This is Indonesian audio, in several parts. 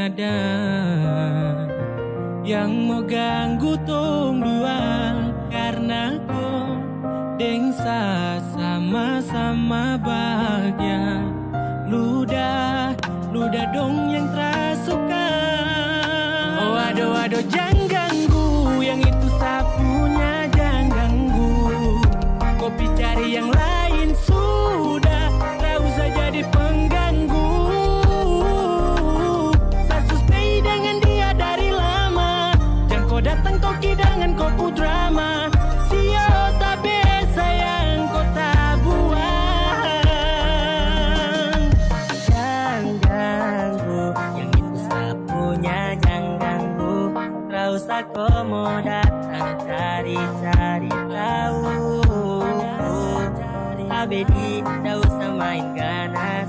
ada yang mau ganggu tong dua, karena kau dengsa sama-sama bahagia. Ludah dong yang terasuka. Oh aduh jangan ganggu, yang itu sapunya jangan ganggu. Kopi cari yang lain sudah, tak usah jadi pengganggu. Saya suspek dengan dia dari lama, jangan kau datang kau kidangan kau pu drama. Sio tak biasa yang kau tak buang. Jangan ganggu, yang itu sapunya jangan ganggu. Tak usah kau mau datang cari-cari tahu. Abedi, tak usah main ganas.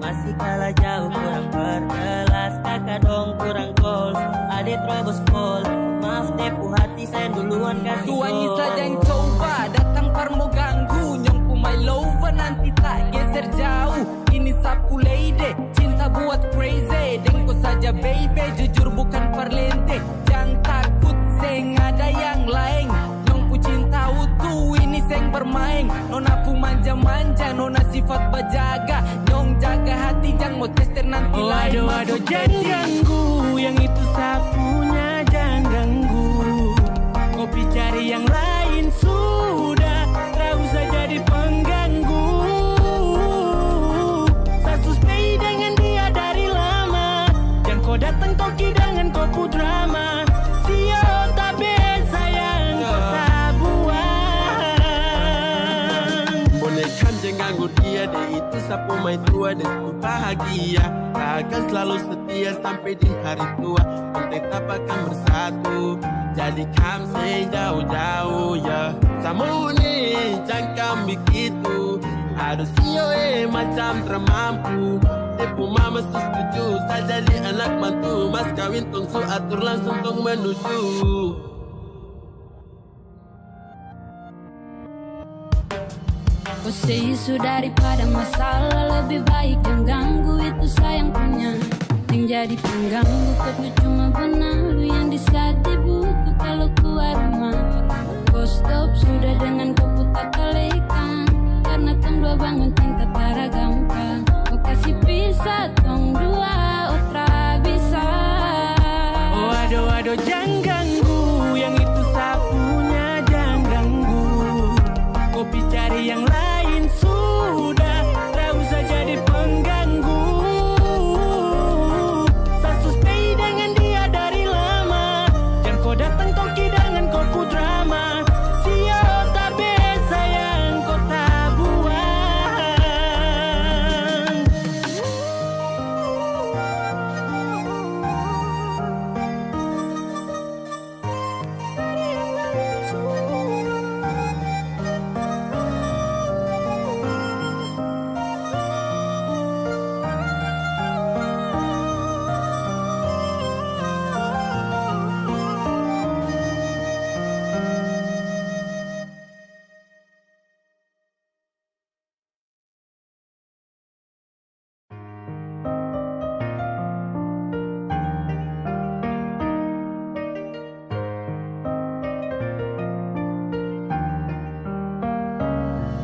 Masih kalah jauh, kurang berkelas. Kakak dong kurang goals, adik terobos pol. Maaf tepu hati saya duluan kasih gol. Tuangi saja yang coba datang par mau ganggu. Nyongku my lover nanti tak geser jauh. Ini sapu lady, cinta buat crazy. Dengko saja baby, jujur bukan perlente. Jangan takut seng ada yang lain. Nyongku cinta utuh, ini seng bermain. Nona pu manja-manja, nona sifat bajaga. Nyong jaga hati, jangan mau tester nanti lain. Aduh jangan ganggu, yang itu sapunya jangan ganggu. Kopi cari yang lain sudah, tak usah jadi pengganggu. Saya suspek dengan dia dari lama, jangan kau datang kau kidangan kau pu drama. Sio tak biasa yang kau tak buang. Boleh kan jangan ganggu dia, dia itu sapu main tua dan sapu bahagia. Tak akan selalu setia sampai di hari tua, dan tetap akan bersatu. Jadi kami jauh-jauh ya. Sama nih jangan begitu, harus sio macam termampu. Tepu mama setuju, saya jadi anak mantu. Mas kawin tungsu atur langsung tong menuju. Kau say isu daripada masalah, lebih baik yang ganggu itu sayang punya. Yang jadi pengganggu kau cuma benalu yang di saat di buku kalau keluar rumah. Kau stop sudah dengan kau putar kalekan, karena tong dua bangun cinta tara gampang. Kau kasih pisah tong dua otra bisa. Oh aduh jangan ganggu, yang itu sapunya jangan ganggu. Kopi cari yang lain sudah, tak usah jadi pengganggu. Saya suspek dengan dia dari lama, jangan kau datang kau kidangan kau pu drama. Sio tak biasa yang kau tak buang.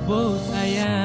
Oh sayang,